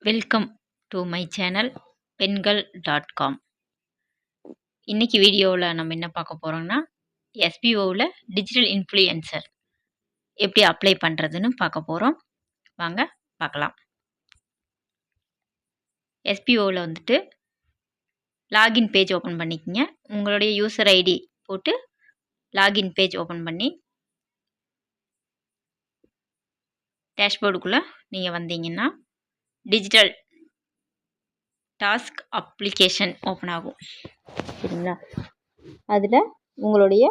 Welcome to my channel பெண்கள்.com. இன்னைக்கு வீடியோவில் நம்ம என்ன பார்க்க போகிறோம்னா எஸ்பிஓவில் டிஜிட்டல் இன்ஃப்ளூயன்சர் எப்படி அப்ளை பண்ணுறதுன்னு பார்க்க போகிறோம். வாங்க பார்க்கலாம். எஸ்பிஓவில் வந்துட்டு லாகின் பேஜ் ஓப்பன் பண்ணிக்கங்க. உங்களுடைய யூசர் ஐடி போட்டு லாகின் பேஜ் ஓப்பன் பண்ணி டேஷ்போர்டுக்குள்ளே நீங்கள் வந்தீங்கன்னா டிஜிட்டல் டாஸ்க் அப்ளிகேஷன் ஓப்பன் ஆகும். சரிங்களா? அதில் உங்களுடைய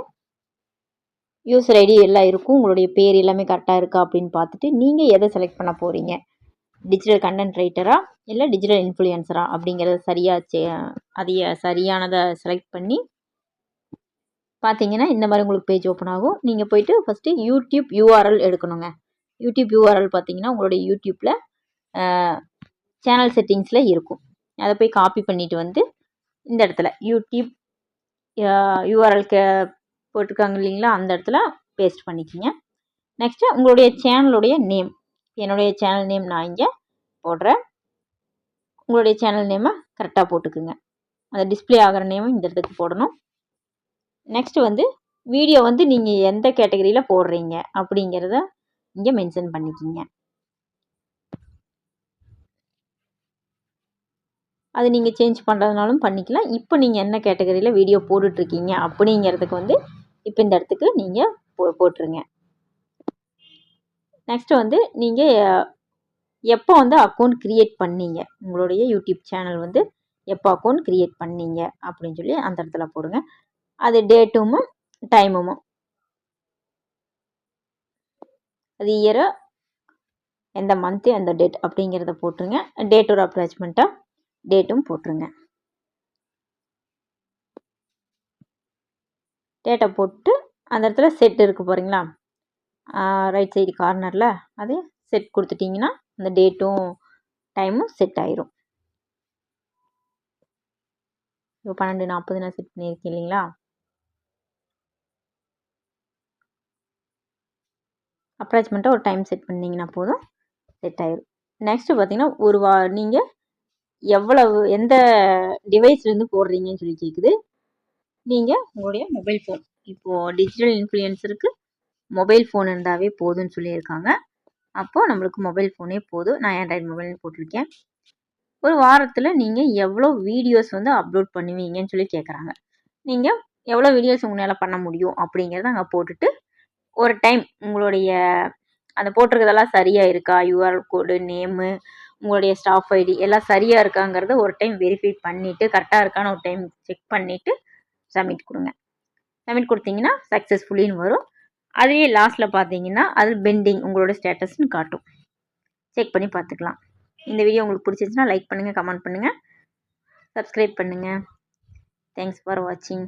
யூசர் ஐடி எல்லாம் இருக்கும். உங்களுடைய பேர் எல்லாமே கரெக்டாக இருக்கா அப்படின்னு பார்த்துட்டு நீங்கள் எதை செலக்ட் பண்ண போகிறீங்க, டிஜிட்டல் கண்டென்ட் ரைட்டரா இல்லை டிஜிட்டல் இன்ஃப்ளூயன்சரா அப்படிங்கிறத சரியானதை செலக்ட் பண்ணி பார்த்தீங்கன்னா இந்த மாதிரி உங்களுக்கு பேஜ் ஓப்பன் ஆகும். நீங்கள் போயிட்டு ஃபஸ்ட்டு யூடியூப் யூஆர்எல் எடுக்கணுங்க. யூடியூப் யூஆர்எல் பார்த்தீங்கன்னா உங்களுடைய யூடியூப்பில் சேனல் செட்டிங்ஸில் இருக்கும். அதை போய் காப்பி பண்ணிவிட்டு வந்து இந்த இடத்துல யூடியூப் யூஆர்எல்க்கு போட்டிருக்காங்க இல்லைங்களா, அந்த இடத்துல பேஸ்ட் பண்ணிக்கிங்க. நெக்ஸ்ட்டு உங்களுடைய சேனலுடைய நேம், என்னுடைய சேனல் நேம் நான் இங்கே போடுறேன். உங்களுடைய சேனல் நேமை கரெக்டாக போட்டுக்குங்க. அந்த டிஸ்பிளே ஆகிற நேமை இந்த இடத்துக்கு போடணும். நெக்ஸ்ட்டு வந்து வீடியோ வந்து நீங்கள் எந்த கேட்டகரியில் போடுறீங்க அப்படிங்கிறத இங்கே மென்ஷன் பண்ணிக்கிங்க. அது நீங்கள் சேஞ்ச் பண்ணுறதுனாலும் பண்ணிக்கலாம். இப்போ நீங்கள் என்ன கேட்டகரியில் வீடியோ போட்டுட்ருக்கீங்க அப்படிங்கிறதுக்கு வந்து இப்போ இந்த இடத்துக்கு நீங்கள் போட்டுருங்க. நெக்ஸ்ட்டு வந்து நீங்கள் எப்போ வந்து அக்கௌண்ட் க்ரியேட் பண்ணீங்க, உங்களுடைய யூடியூப் சேனல் வந்து எப்போ அக்கௌண்ட் க்ரியேட் பண்ணீங்க அப்படின்னு சொல்லி அந்த இடத்துல போடுங்க. அது டேட்டும் டைமும், அது இயரை, எந்த மந்த்து எந்த டேட் அப்படிங்கிறத போட்டுருங்க. டேட் ஒரு அப்ராச்மெண்ட்டாக டேட்டும் போட்டுருங்க. டேட்டை போட்டு அந்த இடத்துல செட் இருக்குது போகிறீங்களா, ரைட் சைடு கார்னரில் அது செட் கொடுத்துட்டிங்கன்னா அந்த டேட்டும் டைமும் செட் ஆயிரும். இப்போ 12:40 நான் செட் பண்ணியிருக்கேன் இல்லைங்களா. அப்ராச்மெண்ட்டாக ஒரு டைம் செட் பண்ணிங்கன்னா போதும், செட் ஆயிரும். நெக்ஸ்ட்டு பார்த்தீங்கன்னா நீங்கள் எவ்வளவு எந்த டிவைஸ்லேருந்து போடுறீங்கன்னு சொல்லி கேட்குது. நீங்கள் உங்களுடைய மொபைல் ஃபோன், இப்போது டிஜிட்டல் இன்ஃப்ளூயன்ஸருக்கு மொபைல் ஃபோன் இருந்தாவே போதும்னு சொல்லியிருக்காங்க. அப்போது நம்மளுக்கு மொபைல் ஃபோனே போதும். நான் ஆண்ட்ராய்டு மொபைல் போட்டிருக்கேன். ஒரு வாரத்தில் நீங்கள் எவ்வளோ வீடியோஸ் வந்து அப்லோட் பண்ணுவீங்கன்னு சொல்லி கேட்குறாங்க. நீங்கள் எவ்வளோ வீடியோஸ் உங்களால் பண்ண முடியும் அப்படிங்கிறத அங்கே போட்டுட்டு ஒரு டைம் உங்களுடைய அந்த போட்டிருக்கிறதெல்லாம் சரியாக இருக்கா, யூஆர்எல் கோடு, நேமு, உங்களுடைய ஸ்டாஃப் ஐடி எல்லாம் சரியாக இருக்காங்கிறத ஒரு டைம் வெரிஃபை பண்ணிவிட்டு கரெக்டாக இருக்கான்னு ஒரு டைம் செக் பண்ணிவிட்டு சப்மிட் கொடுங்க. சப்மிட் கொடுத்தீங்கன்னா சக்ஸஸ்ஃபுல்லின்னு வரும். அதுவே லாஸ்ட்டில் பார்த்தீங்கன்னா அது பெண்டிங் உங்களோட ஸ்டேட்டஸ்ன்னு காட்டும். செக் பண்ணி பார்த்துக்கலாம். இந்த வீடியோ உங்களுக்கு பிடிச்சிருந்துச்சுன்னா லைக் பண்ணுங்கள், கமெண்ட் பண்ணுங்கள், சப்ஸ்கிரைப் பண்ணுங்கள். தேங்க்ஸ் ஃபார் வாட்சிங்.